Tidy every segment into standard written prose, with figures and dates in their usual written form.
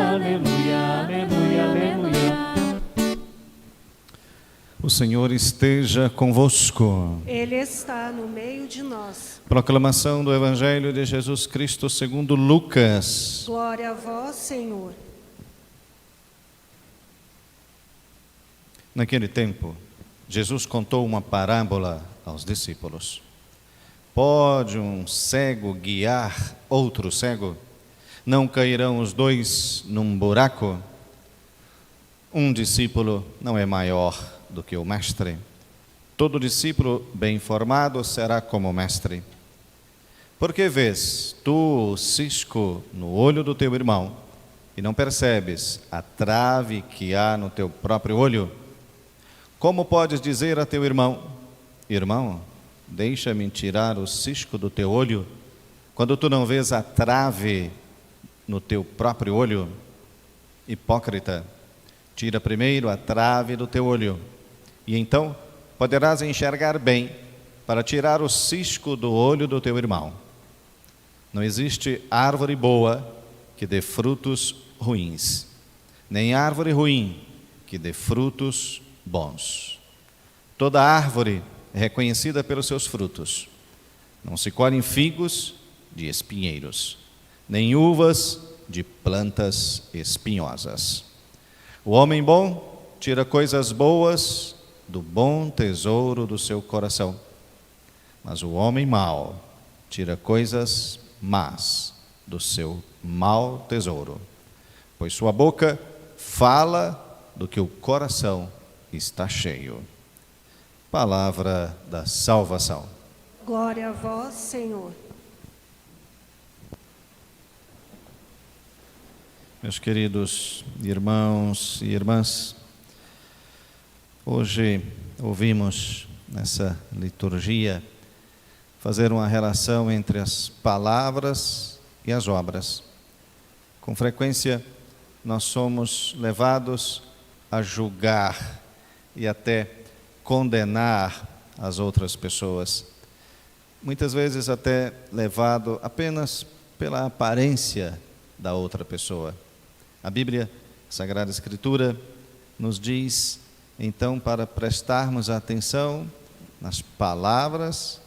aleluia, aleluia, aleluia. O Senhor esteja convosco. Ele está no meio de nós. Proclamação do Evangelho de Jesus Cristo segundo Lucas. Glória a vós, Senhor. Naquele tempo, Jesus contou uma parábola aos discípulos. Pode um cego guiar outro cego? Não cairão os dois num buraco? Um discípulo não é maior do que o mestre. Todo discípulo bem formado será como o mestre. Por que vês tu o cisco no olho do teu irmão e não percebes a trave que há no teu próprio olho? Como podes dizer a teu irmão: irmão, deixa-me tirar o cisco do teu olho, quando tu não vês a trave no teu próprio olho? Hipócrita, tira primeiro a trave do teu olho, e então poderás enxergar bem para tirar o cisco do olho do teu irmão. Não existe árvore boa que dê frutos ruins, nem árvore ruim que dê frutos bons. Toda árvore é reconhecida pelos seus frutos. Não se colhem figos de espinheiros, nem uvas de plantas espinhosas. O homem bom tira coisas boas do bom tesouro do seu coração, mas o homem mau tira coisas más do seu mau tesouro, pois sua boca fala do que o coração está cheio. Palavra da salvação. Glória a vós, Senhor. Meus queridos irmãos e irmãs, hoje ouvimos nessa liturgia fazer uma relação entre as palavras e as obras. Com frequência, nós somos levados a julgar e até condenar as outras pessoas. Muitas vezes até levado apenas pela aparência da outra pessoa. A Bíblia, a Sagrada Escritura, nos diz, então, para prestarmos atenção nas palavras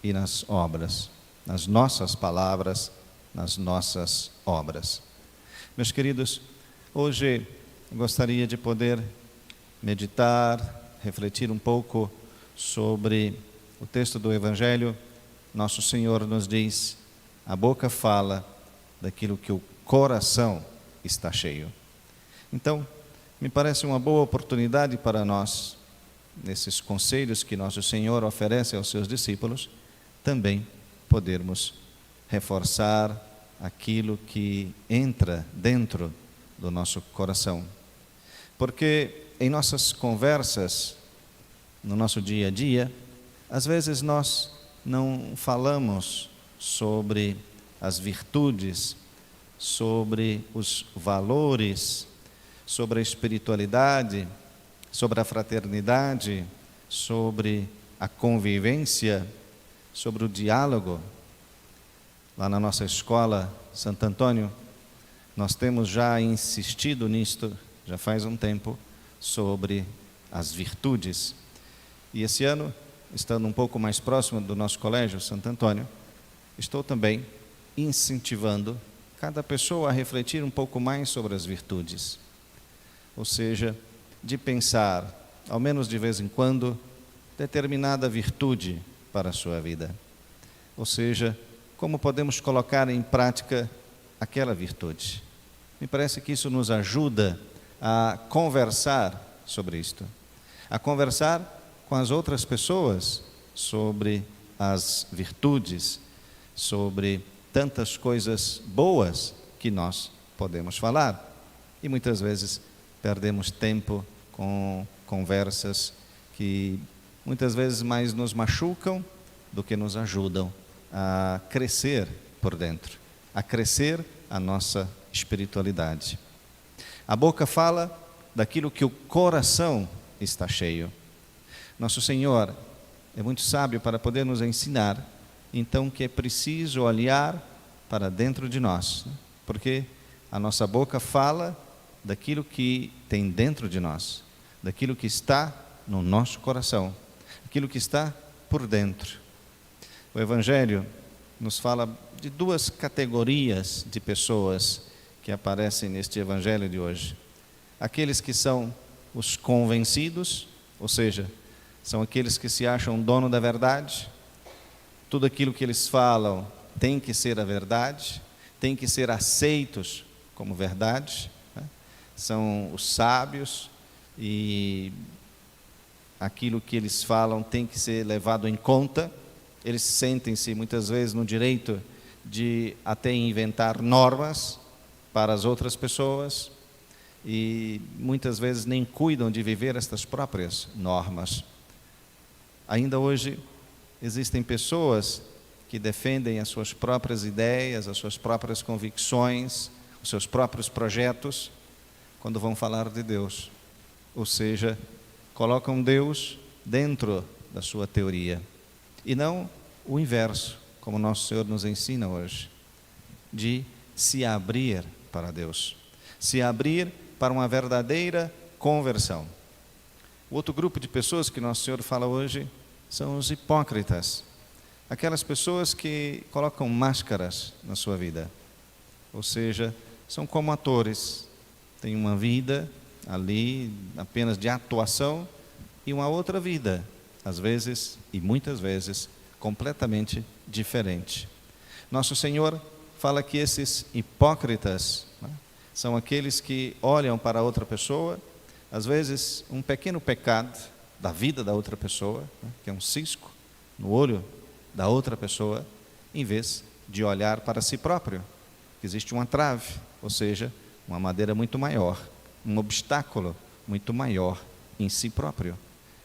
e nas obras, nas nossas palavras, nas nossas obras. Meus queridos, hoje eu gostaria de poder meditar, refletir um pouco sobre o texto do Evangelho. Nosso Senhor nos diz: a boca fala daquilo que o coração está cheio. Então, me parece uma boa oportunidade para nós, nesses conselhos que nosso Senhor oferece aos seus discípulos, também podermos reforçar aquilo que entra dentro do nosso coração. Porque em nossas conversas, no nosso dia a dia, às vezes nós não falamos sobre as virtudes, sobre os valores, sobre a espiritualidade, sobre a fraternidade, sobre a convivência, sobre o diálogo. Lá na nossa escola, Santo Antônio, nós temos já insistido nisto, já faz um tempo, sobre as virtudes. E esse ano, estando um pouco mais próximo do nosso colégio, Santo Antônio, estou também incentivando cada pessoa a refletir um pouco mais sobre as virtudes. Ou seja, de pensar, ao menos de vez em quando, determinada virtude para a sua vida. Ou seja, como podemos colocar em prática aquela virtude. Me parece que isso nos ajuda a conversar sobre isto, a conversar com as outras pessoas sobre as virtudes, sobre tantas coisas boas que nós podemos falar. E muitas vezes perdemos tempo com conversas que muitas vezes mais nos machucam do que nos ajudam a crescer por dentro, a crescer a nossa espiritualidade. A boca fala daquilo que o coração está cheio. Nosso Senhor é muito sábio para poder nos ensinar, então, que é preciso olhar para dentro de nós, porque a nossa boca fala daquilo que tem dentro de nós, daquilo que está no nosso coração, aquilo que está por dentro. O Evangelho nos fala de duas categorias de pessoas que aparecem neste Evangelho de hoje. Aqueles que são os convencidos, ou seja, são aqueles que se acham dono da verdade. Tudo aquilo que eles falam tem que ser a verdade, tem que ser aceitos como verdade, né? São os sábios e aquilo que eles falam tem que ser levado em conta. Eles sentem-se muitas vezes no direito de até inventar normas para as outras pessoas e muitas vezes nem cuidam de viver estas próprias normas. Ainda hoje existem pessoas que defendem as suas próprias ideias, as suas próprias convicções, os seus próprios projetos, quando vão falar de Deus. Ou seja, colocam Deus dentro da sua teoria. E não o inverso, como nosso Senhor nos ensina hoje, de se abrir para Deus, se abrir para uma verdadeira conversão. O outro grupo de pessoas que nosso Senhor fala hoje são os hipócritas, aquelas pessoas que colocam máscaras na sua vida, ou seja, são como atores, têm uma vida ali apenas de atuação e uma outra vida, às vezes e muitas vezes completamente diferente. Nosso Senhor fala que esses hipócritas, né, são aqueles que olham para outra pessoa, às vezes um pequeno pecado da vida da outra pessoa, né, que é um cisco no olho da outra pessoa, em vez de olhar para si próprio. Existe uma trave, ou seja, uma madeira muito maior, um obstáculo muito maior em si próprio.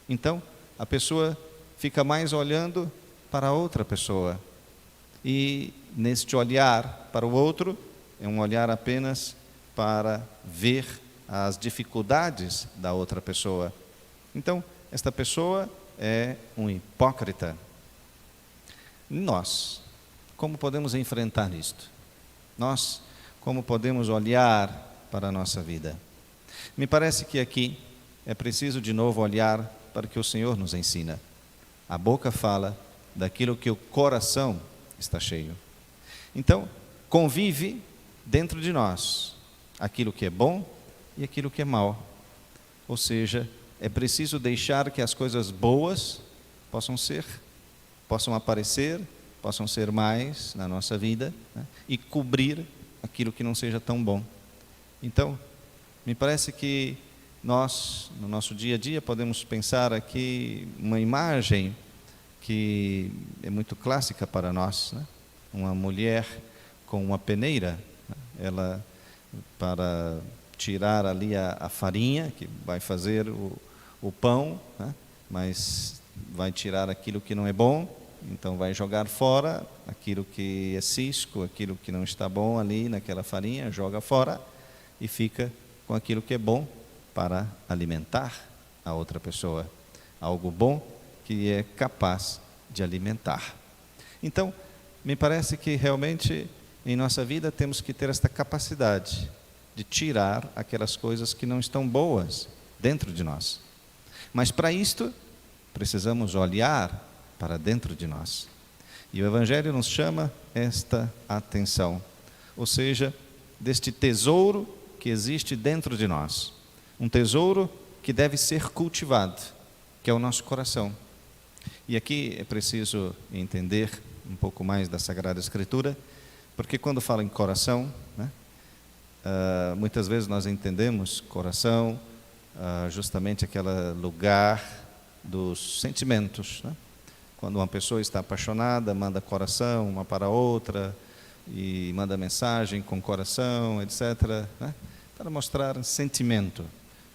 Então, a pessoa fica mais olhando para outra pessoa. E neste olhar para o outro, é um olhar apenas para ver as dificuldades da outra pessoa. Então, esta pessoa é um hipócrita. Nós, como podemos enfrentar isto? Nós, como podemos olhar para a nossa vida? Me parece que aqui é preciso de novo olhar para o que o Senhor nos ensina. A boca fala daquilo que o coração está cheio. Então, convive dentro de nós aquilo que é bom e aquilo que é mal. Ou seja, é preciso deixar que as coisas boas possam aparecer, possam ser mais na nossa vida, né? E cobrir aquilo que não seja tão bom. Então, me parece que nós, no nosso dia a dia, podemos pensar aqui uma imagem que é muito clássica para nós, né? Uma mulher com uma peneira, né? Ela, para tirar ali a farinha, que vai fazer o pão, né? Mas vai tirar aquilo que não é bom, então vai jogar fora aquilo que é cisco, aquilo que não está bom ali naquela farinha, joga fora e fica com aquilo que é bom para alimentar a outra pessoa, algo bom que é capaz de alimentar. Então, me parece que realmente em nossa vida temos que ter esta capacidade de tirar aquelas coisas que não estão boas dentro de nós. Mas para isto, precisamos olhar para dentro de nós. E o Evangelho nos chama esta atenção, ou seja, deste tesouro que existe dentro de nós. Um tesouro que deve ser cultivado, que é o nosso coração. E aqui é preciso entender um pouco mais da Sagrada Escritura, porque quando fala em coração, né, muitas vezes nós entendemos coração justamente aquele lugar dos sentimentos, né? Quando uma pessoa está apaixonada, manda coração uma para a outra e manda mensagem com coração, etc., né? Para mostrar sentimento.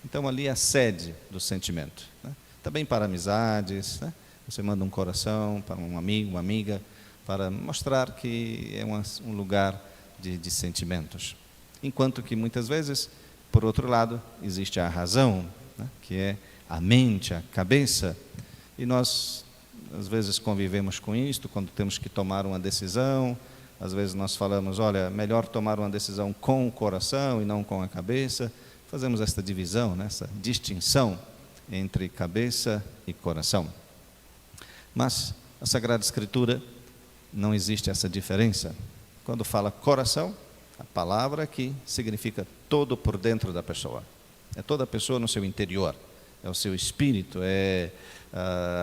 Então ali é a sede do sentimento, né? Também para amizades, né? Você manda um coração para um amigo, uma amiga, para mostrar que é um lugar de sentimentos. Enquanto que muitas vezes, por outro lado, existe a razão, né? Que é a mente, a cabeça, e nós às vezes convivemos com isto quando temos que tomar uma decisão, às vezes nós falamos, olha, melhor tomar uma decisão com o coração e não com a cabeça. Fazemos esta divisão, né, essa distinção entre cabeça e coração. Mas a Sagrada Escritura não existe essa diferença. Quando fala coração, a palavra aqui significa todo por dentro da pessoa. É toda a pessoa no seu interior, é o seu espírito, é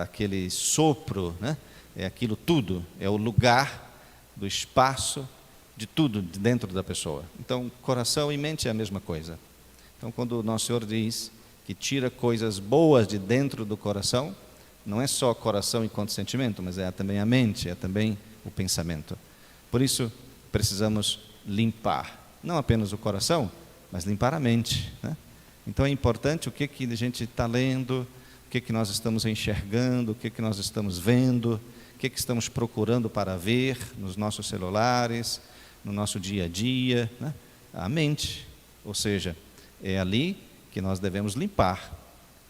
aquele sopro, né? É aquilo tudo, é o lugar do espaço de tudo dentro da pessoa. Então, coração e mente é a mesma coisa. Então, quando o Nosso Senhor diz que tira coisas boas de dentro do coração, não é só coração e consentimento, mas é também a mente, é também o pensamento. Por isso, precisamos limpar, não apenas o coração, mas limpar a mente, né? Então, é importante o que a gente está lendo, o que nós estamos enxergando, o que nós estamos vendo, o que estamos procurando para ver nos nossos celulares, no nosso dia a dia, né? A mente, ou seja, é ali que nós devemos limpar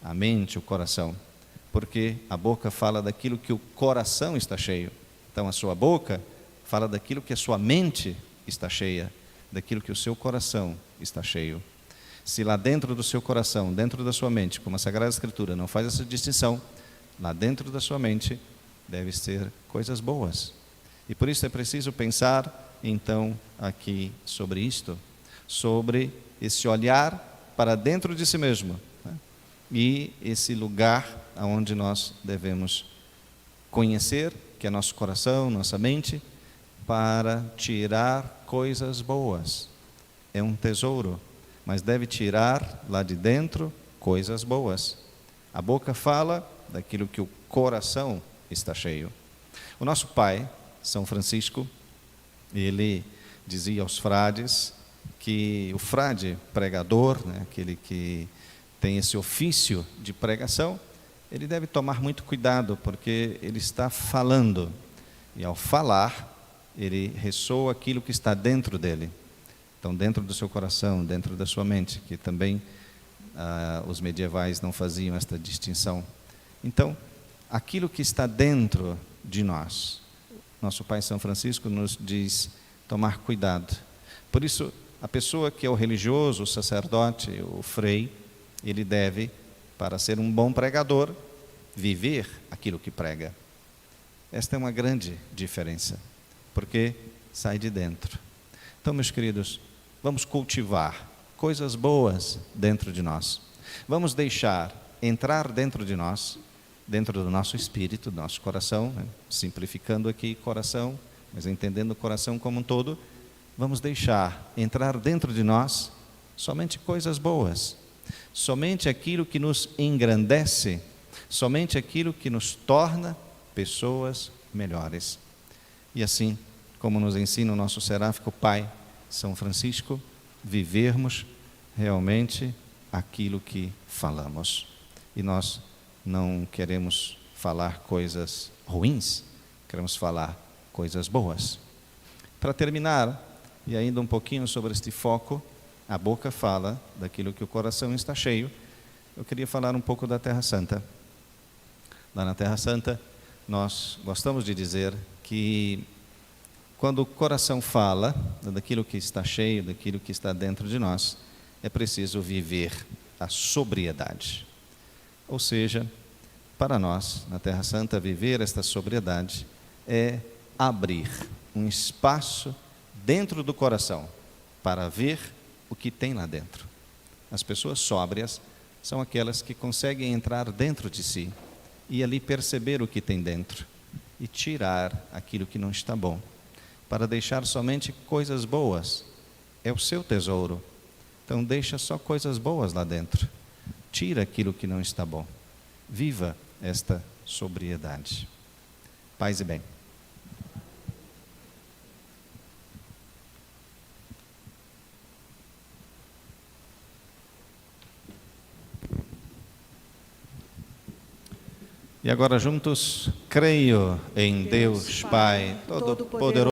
a mente, o coração, porque a boca fala daquilo que o coração está cheio. Então, a sua boca fala daquilo que a sua mente está cheia, daquilo que o seu coração está cheio. Se lá dentro do seu coração, dentro da sua mente, como a Sagrada Escritura não faz essa distinção, lá dentro da sua mente deve ser coisas boas. E por isso é preciso pensar, então, aqui sobre isto, sobre esse olhar para dentro de si mesmo, né? E esse lugar aonde nós devemos conhecer, que é nosso coração, nossa mente, para tirar coisas boas. É um tesouro, mas deve tirar lá de dentro coisas boas. A boca fala daquilo que o coração está cheio. O nosso pai, São Francisco, ele dizia aos frades que o frade pregador, né, aquele que tem esse ofício de pregação, ele deve tomar muito cuidado, porque ele está falando, e ao falar, ele ressoa aquilo que está dentro dele. Então, dentro do seu coração, dentro da sua mente, que também os medievais não faziam esta distinção. Então, aquilo que está dentro de nós, nosso pai São Francisco nos diz tomar cuidado. Por isso, a pessoa que é o religioso, o sacerdote, o frei, ele deve, para ser um bom pregador, viver aquilo que prega. Esta é uma grande diferença, porque sai de dentro. Então, meus queridos, vamos cultivar coisas boas dentro de nós. Vamos deixar entrar dentro de nós, dentro do nosso espírito, do nosso coração, né? Simplificando aqui coração, mas entendendo o coração como um todo, vamos deixar entrar dentro de nós somente coisas boas, somente aquilo que nos engrandece, somente aquilo que nos torna pessoas melhores. E assim, como nos ensina o nosso seráfico pai, São Francisco, vivermos realmente aquilo que falamos. E nós não queremos falar coisas ruins, queremos falar coisas boas. Para terminar, e ainda um pouquinho sobre este foco, a boca fala daquilo que o coração está cheio, eu queria falar um pouco da Terra Santa. Lá na Terra Santa, nós gostamos de dizer que quando o coração fala daquilo que está cheio, daquilo que está dentro de nós, é preciso viver a sobriedade. Ou seja, para nós, na Terra Santa, viver esta sobriedade é abrir um espaço dentro do coração para ver o que tem lá dentro. As pessoas sóbrias são aquelas que conseguem entrar dentro de si e ali perceber o que tem dentro e tirar aquilo que não está bom, para deixar somente coisas boas. É o seu tesouro. Então deixa só coisas boas lá dentro. Tira aquilo que não está bom. Viva esta sobriedade. Paz e bem. E agora juntos, creio em Deus Pai Todo-Poderoso,